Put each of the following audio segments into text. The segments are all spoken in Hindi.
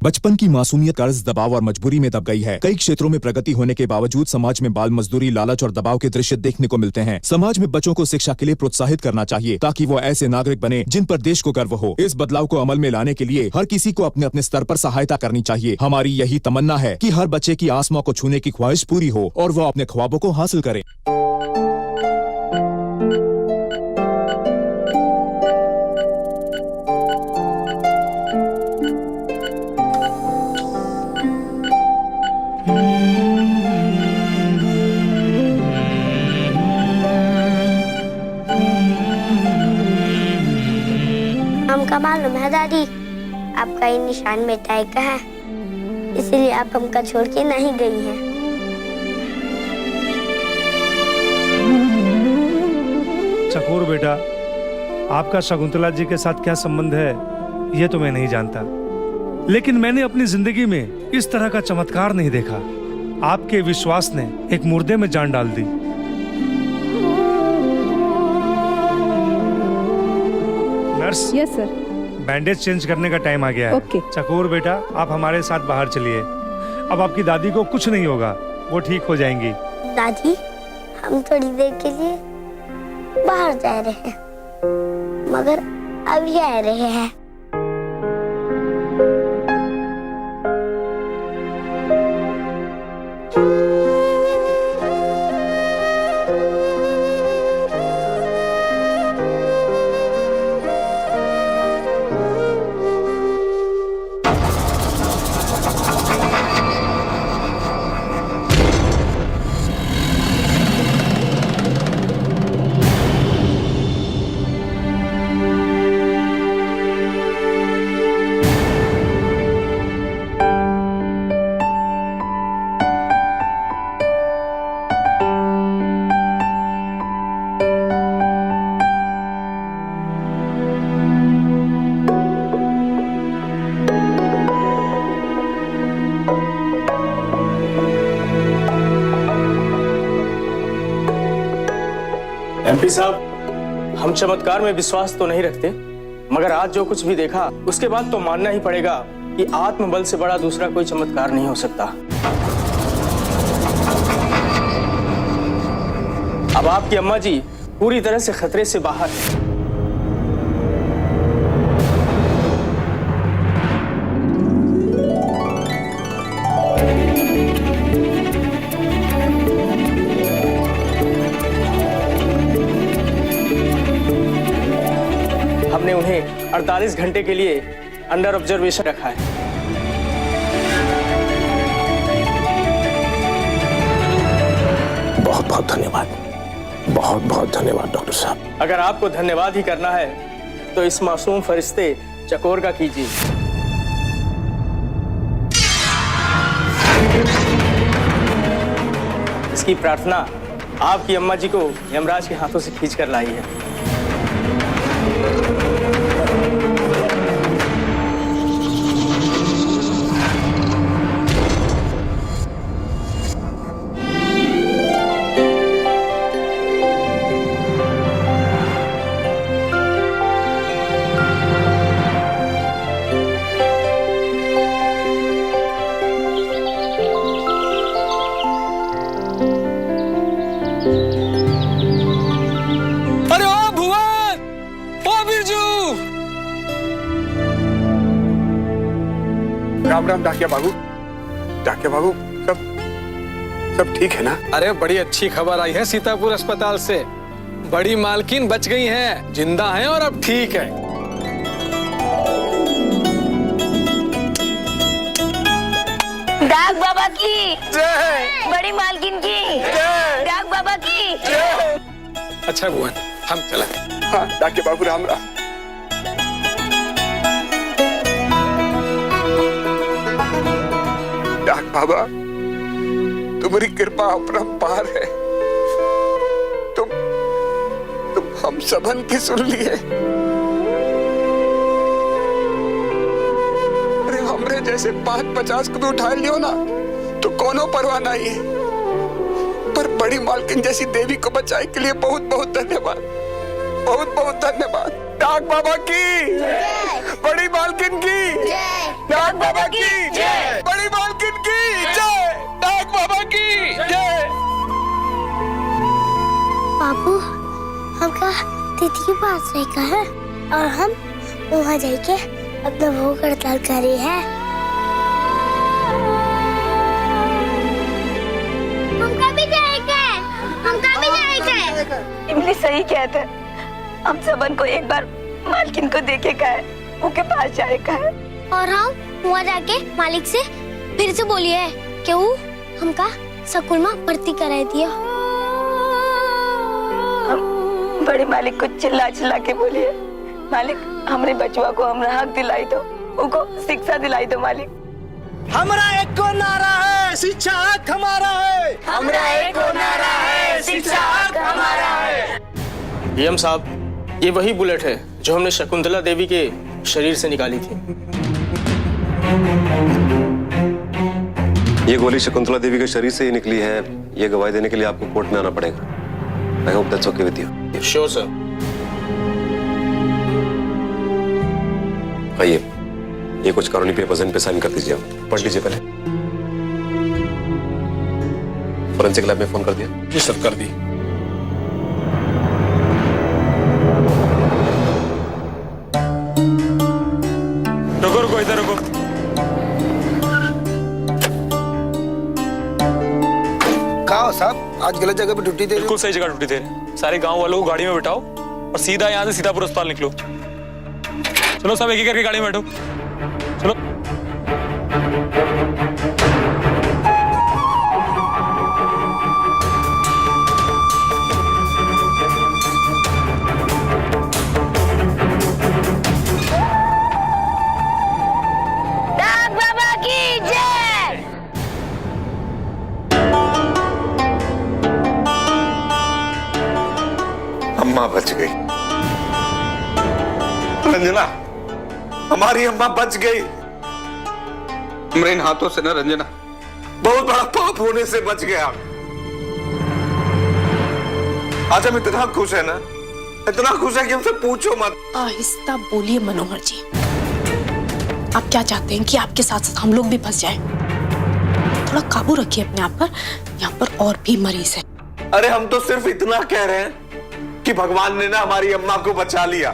बचपन की मासूमियत कर्ज, दबाव और मजबूरी में दब गई है। कई क्षेत्रों में प्रगति होने के बावजूद समाज में बाल मजदूरी, लालच और दबाव के दृश्य देखने को मिलते हैं। समाज में बच्चों को शिक्षा के लिए प्रोत्साहित करना चाहिए ताकि वो ऐसे नागरिक बने जिन पर देश को गर्व हो। इस बदलाव को अमल में लाने के लिए हर किसी को अपने अपने स्तर पर सहायता करनी चाहिए। हमारी यही तमन्ना है कि हर बच्चे की आसमां को छूने की ख्वाहिश पूरी हो और वो अपने ख्वाबों को हासिल करे। हमका मालूम है दादी, आपका ये निशान मिटाई का है, इसलिए आप हमका छोड़ के नहीं गई हैं। चकोर बेटा, आपका शकुंतला जी के साथ क्या संबंध है ये तो मैं नहीं जानता, लेकिन मैंने अपनी जिंदगी में इस तरह का चमत्कार नहीं देखा। आपके विश्वास ने एक मुर्दे में जान डाल दी। Nurse. Yes sir. Bandage change करने का टाइम आ गया है। ओके। चकोर बेटा, आप हमारे साथ बाहर चलिए। अब आपकी दादी को कुछ नहीं होगा, वो ठीक हो जाएंगी। दादी, हम थोड़ी देर के लिए बाहर जा रहे हैं, मगर अभी आ रहे हैं। एमपी साहब, हम चमत्कार में विश्वास तो नहीं रखते, मगर आज जो कुछ भी देखा उसके बाद तो मानना ही पड़ेगा कि आत्मबल से बड़ा दूसरा कोई चमत्कार नहीं हो सकता। अब आपकी अम्मा जी पूरी तरह से खतरे से बाहर है। हमने उन्हें 48 घंटे के लिए अंडर ऑब्जर्वेशन रखा है। बहुत बहुत धन्यवाद, बहुत बहुत धन्यवाद डॉक्टर साहब। अगर आपको धन्यवाद ही करना है तो इस मासूम फरिश्ते चकोर का कीजिए। इसकी प्रार्थना आपकी अम्मा जी को यमराज के हाथों से खींच कर लाई है। राम राम डाकिया बाबू। डाकिया बाबू, सब ठीक है ना? अरे बड़ी अच्छी खबर आई है सीतापुर अस्पताल से। बड़ी मालकिन बच गई हैं, जिंदा हैं और अब ठीक है। डाक बाबा की जय, बड़ी मालकिन की जय, डाक बाबा की जय। अच्छा भुवन, हम चला। हाँ डाकिया बाबू, राम राम। डाक बाबा, तुम्हारी कृपा अपरंपार है। तुम हम सबन की सुन लिए। अरे हमरे जैसे 5-50 को भी उठा लियो ना तो कोनो परवाह नहीं है, पर बड़ी मालकिन जैसी देवी को बचाए के लिए बहुत बहुत धन्यवाद, बहुत बहुत धन्यवाद। डाक बाबा की बड़ी मालकिन की जय। नाग बाबा की जय। बड़ी मालकिन की जय। नाग बाबा की जय। बाबू हमका दीदी के पास रहेगा है और हम वहाँ जाके अपना भूख हड़ताल करे है। हमका भी जाएगा, हमका भी जाएगा। इमली सही कहते हैं, हम सबन को एक बार मालकिन को देखे का है, उनके पास जाए का है। और हम वहाँ जाके मालिक से फिर से बोलिए कि वो हमका स्कूल में भर्ती कराई दिया। हम बड़े मालिक को चिल्ला चिल्ला के बोलिए, मालिक हमरे बचुआ को हमरा हक दिलाई दो, उनको शिक्षा दिलाई दो मालिक। हमारा एक को नारा है, शिक्षा हक हमारा है। हमरा एक को नारा है, शिक्षा हक हमारा है। डीएम साहब, ये वही बुलेट है जो हमने शकुंतला देवी के शरीर से निकाली थी। ये गोली शकुंतला देवी के शरीर से ही निकली है, ये गवाही देने के लिए आपको कोर्ट में आना पड़ेगा। I hope that's okay with you. Sure sir. आइए, ये कुछ कानूनी पेपर्स इन पे साइन कर दीजिए। आप पढ़ लीजिए पहले। फोरेंसिक लैब में फोन कर दिया? जी सर, कर दी। रुको रुको, इधर रुको। कहा साहब, आज गलत जगह पे ड्यूटी दे रहे हो? बिल्कुल सही जगह ड्यूटी दे रहे हैं। सारे गांव वालों को गाड़ी में बिठाओ और सीधा यहाँ से सीतापुर अस्पताल निकलो। चलो सब एक एक करके गाड़ी में बैठो। चलो। नाग बाबा की जय। अम्मा बच गई। रंजना, हमारी अम्मा बच गई। मेरे इन हाथों से ना रंजना, बहुत बड़ा पाप होने से बच गया। आज हम इतना खुश है ना, इतना खुश है कि हमसे पूछो मत। आहिस्ता बोलिए मनोहर जी, आप क्या चाहते हैं कि आपके साथ साथ हम लोग भी फंस जाएं? थोड़ा काबू रखिए अपने आप पर, यहाँ पर और भी मरीज हैं। अरे हम तो सिर्फ इतना कह रहे हैं कि भगवान ने ना हमारी अम्मा को बचा लिया।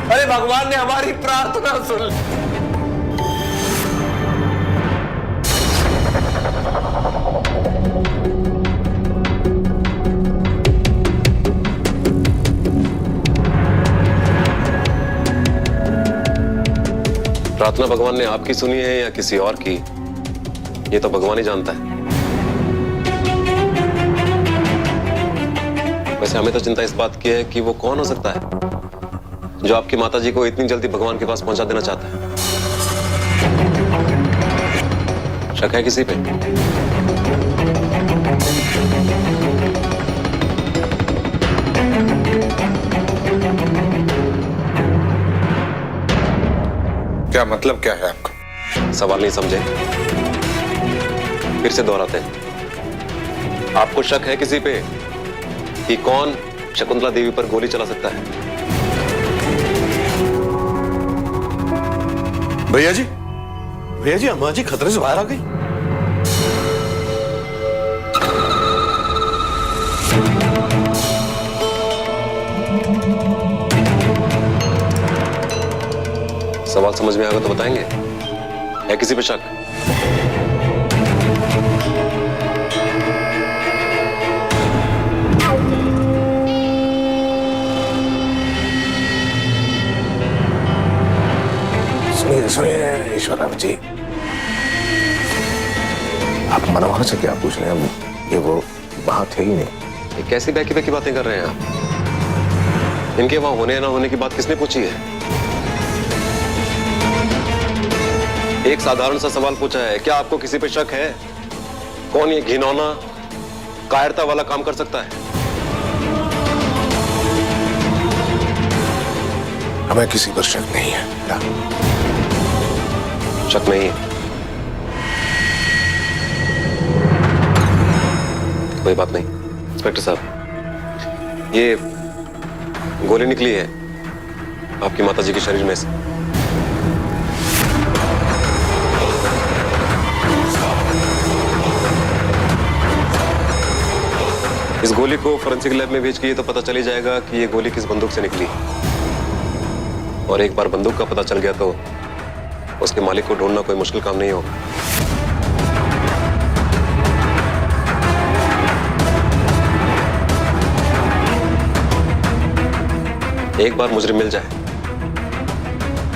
अरे भगवान ने हमारी प्रार्थना सुन ली। प्रार्थना भगवान ने आपकी सुनी है या किसी और की, ये तो भगवान ही जानता है। वैसे हमें तो चिंता इस बात की है कि वो कौन हो सकता है जो आपकी माताजी को इतनी जल्दी भगवान के पास पहुंचा देना चाहता है। शक है किसी पे? क्या मतलब क्या है आपका? सवाल नहीं समझे, फिर से दोहराते हैं। आपको शक है किसी पे कि कौन शकुंतला देवी पर गोली चला सकता है? भैया जी, भैया जी, अम्मा जी खतरे से बाहर आ गई। सवाल समझ में आएगा तो बताएंगे। है किसी पे शक? सुनिए सुनिए ईश्वरराव जी, आप मनोहर से क्या पूछ रहे हैं? ये वो बात है ही नहीं। ये कैसी बहकी बहकी बातें कर रहे हैं आप? इनके वहां होने या ना होने की बात किसने पूछी है? एक साधारण सा सवाल पूछा है, क्या आपको किसी पे शक है? कौन ये घिनौना कायरता वाला काम कर सकता है? हमें किसी पर शक नहीं है। शक नहीं है? कोई बात नहीं। इंस्पेक्टर साहब, ये गोली निकली है आपकी माताजी के शरीर में से। इस गोली को फोरेंसिक लैब में भेज के ये तो पता चल ही जाएगा कि ये गोली किस बंदूक से निकली। और एक बार बंदूक का पता चल गया तो उसके मालिक को ढूंढना कोई मुश्किल काम नहीं होगा। एक बार मुजरिम मिल जाए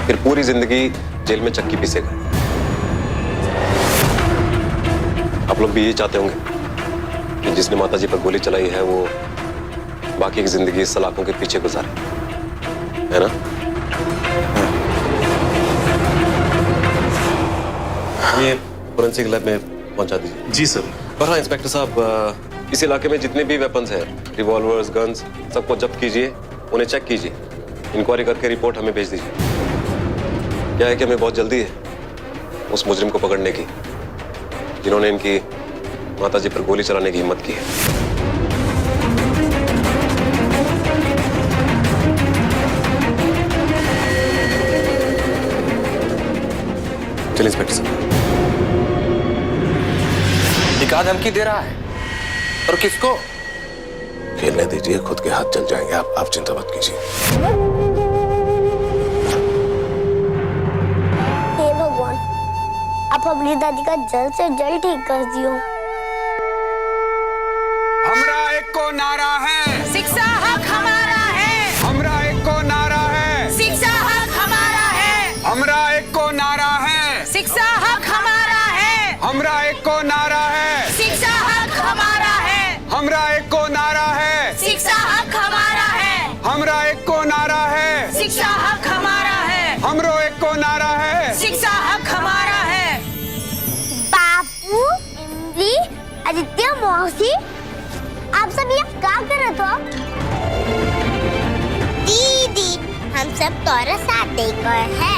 फिर पूरी जिंदगी जेल में चक्की पीसेगा। आप लोग भी यही चाहते होंगे कि जिसने माताजी पर गोली चलाई है वो बाकी की जिंदगी इस सलाखों के पीछे गुजारे, है ना? ये फोरेंसिक लैब में पहुंचा दीजिए। जी सर। और हाँ इंस्पेक्टर साहब, इस इलाके में जितने भी वेपन्स हैं, रिवॉल्वर्स, गन्स, सबको जब्त कीजिए, उन्हें चेक कीजिए, इंक्वायरी करके रिपोर्ट हमें भेज दीजिए। क्या है कि हमें बहुत जल्दी है उस मुजरिम को पकड़ने की जिन्होंने इनकी माताजी पर गोली चलाने की हिम्मत की है। चलिए इंस्पेक्टर साहब। क्या धमकी दे रहा है और किसको? खेलने दीजिए, खुद के हाथ चल जाएंगे। आप चिंता मत कीजिए। हे भगवान, आप अपनी दादी का जल्द से जल्द ठीक कर दियो। हमरा एक को नारा है, शिक्षा हक हमारा है। हमरा एक को नारा है, शिक्षा हक हमारा है। हमरा एक को नारा है, शिक्षा हक हमारा है। हमरा एक को नारा है, शिक्षा हक हमारा है। हमरा एक को नारा है, शिक्षा हक हमारा है। हमरा एक को नारा है, शिक्षा हक हमारा है। हमरो एक को नारा है, शिक्षा हक हमारा है। बापू, इमली, आदित्य, मौसी, आप सब ये क्या कर रहे हो? दीदी, हम सब तोरा साथ देकर है।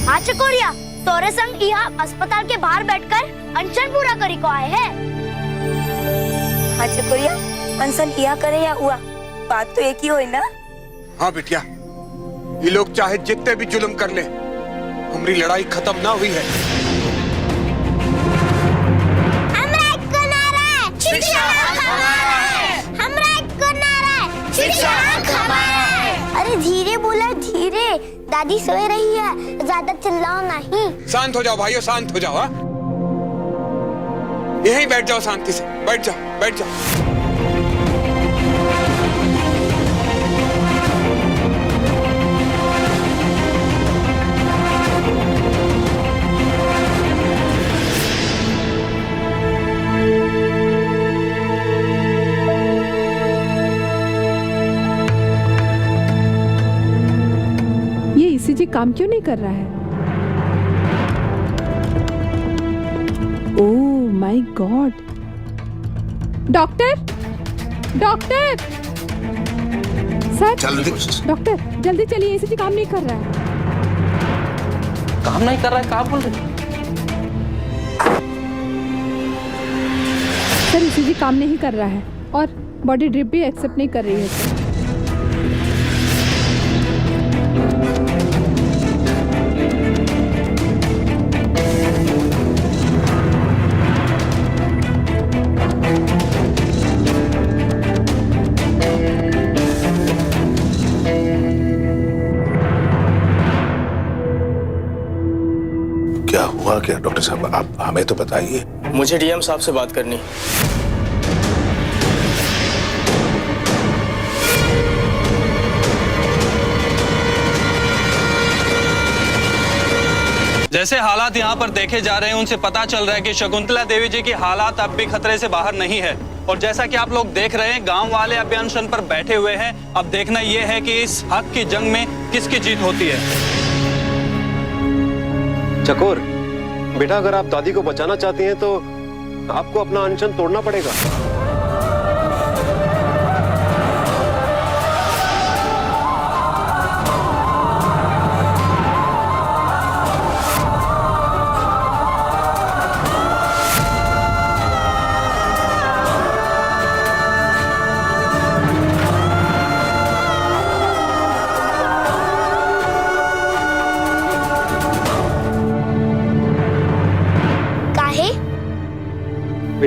हाँ चकोरिया, तोरे संग यहाँ अस्पताल के बाहर बैठकर अनशन पूरा करी को आए हैं। हाँ चकोरिया, अनशन किया करे या हुआ, बात तो एक ही होई ना। हाँ बिटिया, ये लोग चाहे जितने भी जुल्म कर ले, हमारी लड़ाई खत्म ना हुई है। हमरा एक को नारा है, शिक्षा हक हमारा है। हमरा एक को नारा है, शिक्षा हक हमारा है। अरे धीरे बोला, धीरे, दादी सोए रही है, ज्यादा चिल्लाओ नहीं। शांत हो जाओ भाइयों, शांत हो जाओ। हाँ, यहीं बैठ जाओ शांति से, बैठ जाओ, बैठ जाओ। ये ईसीजी काम क्यों नहीं कर रहा है? Oh my God! Doctor, doctor, sir, जल्दी डॉक्टर जल्दी चलिए, ईसीजी काम नहीं कर रहा है। काम नहीं कर रहा है? कहाँ बोल रहे? सर ईसीजी काम नहीं कर रहा है और बॉडी ड्रिप भी एक्सेप्ट नहीं कर रही है सर। क्या हुआ क्या डॉक्टर साहब? आप हमें तो बताइए। मुझे डीएम साहब से बात करनी। जैसे हालात यहाँ पर देखे जा रहे हैं उनसे पता चल रहा है कि शकुंतला देवी जी की हालात अब भी खतरे से बाहर नहीं है। और जैसा कि आप लोग देख रहे हैं, गांव वाले अब अनशन पर बैठे हुए हैं। अब देखना यह है कि इस हक की जंग में किसकी जीत होती है। चकोर बेटा, अगर आप दादी को बचाना चाहती हैं तो आपको अपना अनशन तोड़ना पड़ेगा।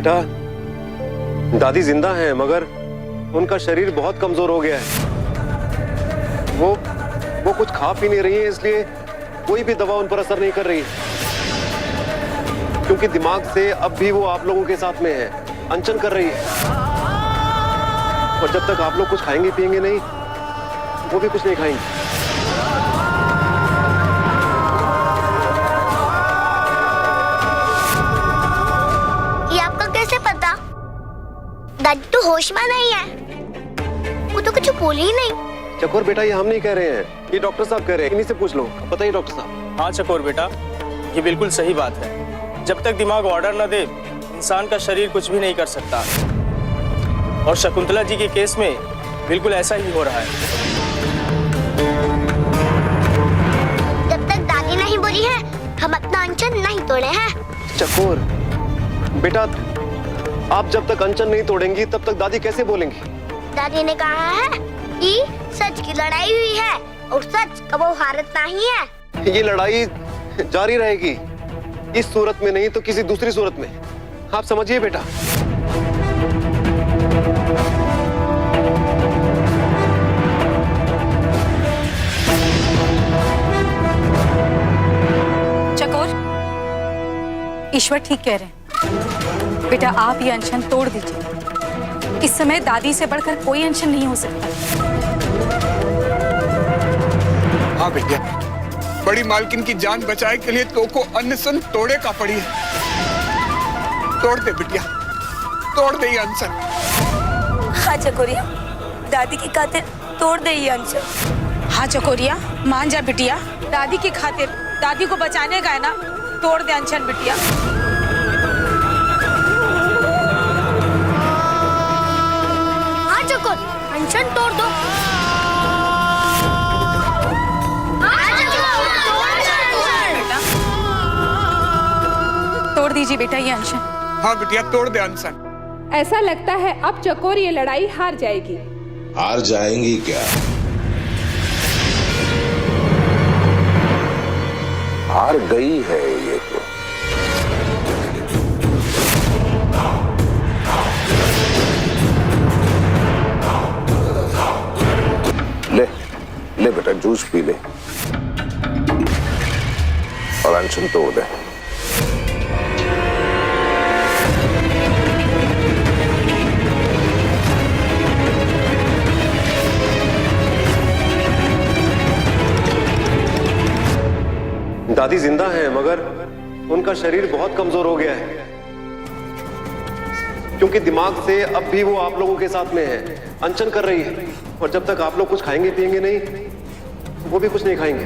बेटा, दादी जिंदा हैं मगर उनका शरीर बहुत कमजोर हो गया है। वो कुछ खा पी नहीं रही है, इसलिए कोई भी दवा उन पर असर नहीं कर रही, क्योंकि दिमाग से अब भी वो आप लोगों के साथ में है, अनशन कर रही है। और जब तक आप लोग कुछ खाएंगे पिएंगे नहीं, वो भी कुछ नहीं खाएंगे। दादी तो होश में नहीं है, वो तो कुछ बोली ही नहीं। चकोर बेटा, ये हम नहीं कह रहे हैं, ये डॉक्टर साहब कह रहे हैं, इन्हीं से पूछ लो। बताइए डॉक्टर साहब। हाँ चकोर बेटा, ये बिल्कुल सही बात है। जब तक दिमाग ऑर्डर न दे, इंसान का शरीर कुछ भी नहीं कर सकता। और शकुंतला जी के केस में बिल्कुल ऐसा ही हो रहा है। जब तक दादी नहीं बोली है, हम अपना अनशन नहीं तोड़े हैं। चकोर बेटा, आप जब तक अनशन नहीं तोड़ेंगी तब तक दादी कैसे बोलेंगी? दादी ने कहा है कि सच की लड़ाई हुई है और सच कबो हारत नहीं है। ये लड़ाई जारी रहेगी, इस सूरत में नहीं तो किसी दूसरी सूरत में। आप समझिए बेटा। चकोर, ईश्वर ठीक कह रहे हैं बेटा, आप ये अनशन तोड़ दीजिए। इस समय दादी से बढ़कर कोई अनशन नहीं हो सकता। हाँ भैया, बड़ी मालकिन की जान बचाए के लिए तो को अनशन तोड़े का पड़ी है। तोड़ दे बिटिया, तोड़ दे ये अनशन। हाँ चकोरिया, दादी की खातिर तोड़ दे ये अनशन। हाँ चकोरिया, मान जा बिटिया, दादी की खातिर, दादी को बचाने का है ना, तोड़ दे अनशन बिटिया। अनशन तोड़ दो। तोड़ दीजिए बेटा ये अनशन। हाँ बिटिया, तोड़ दे अनशन। ऐसा लगता है अब चकोर ये लड़ाई हार जाएगी। हार जाएंगी क्या? हार गई है ये तो। ले बेटा, जूस पी ले और अनशन तोड़ दे। दादी जिंदा हैं मगर उनका शरीर बहुत कमजोर हो गया है, क्योंकि दिमाग से अब भी वो आप लोगों के साथ में है, अनशन कर रही है। और जब तक आप लोग कुछ खाएंगे पिएंगे नहीं, वो भी कुछ नहीं खाएंगे।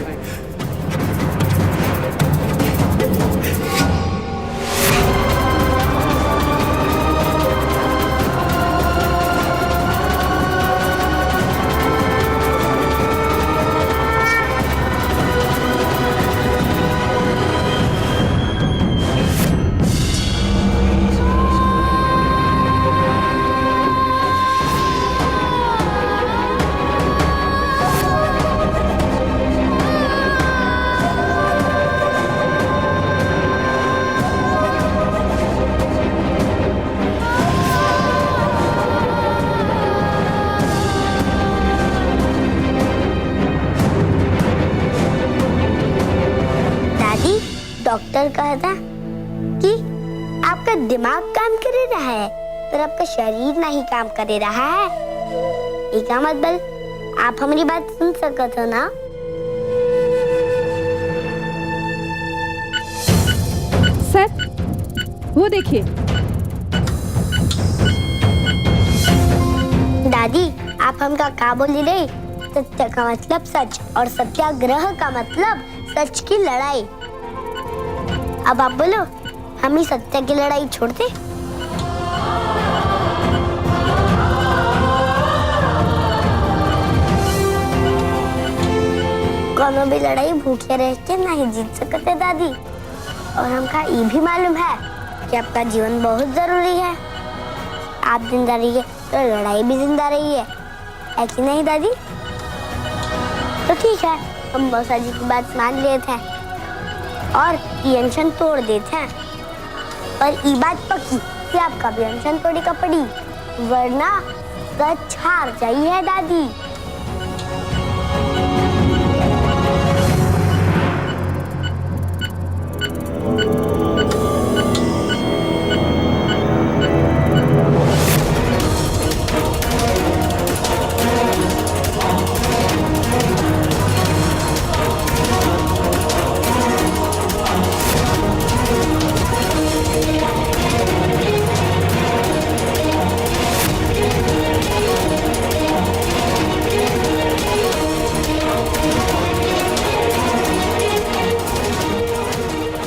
डॉक्टर कहता कि आपका दिमाग काम कर रहा है पर आपका शरीर नहीं काम कर रहा है। इसका मतलब आप हमारी बात सुन सकते हो ना? सर, वो देखिए। दादी, आप हमका क्या बोल रहे? सत्य का मतलब सच और सत्याग्रह का मतलब सच की लड़ाई। अब आप बोलो, हम ही सत्य की लड़ाई छोड़ दे? कोनो भी लड़ाई भूखे रह के नहीं जीत सकते दादी। और हमका ये भी मालूम है कि आपका जीवन बहुत जरूरी है। आप जिंदा रहिए तो लड़ाई भी जिंदा रही है कि नहीं दादी? तो ठीक है, हम मौसा जी की बात मान लेते हैं और ये अनशन तोड़ देते हैं। और ये बात पक्की कि आपका भी अनशन तोड़ी का पड़ी, वरना सच हार जाई है दादी।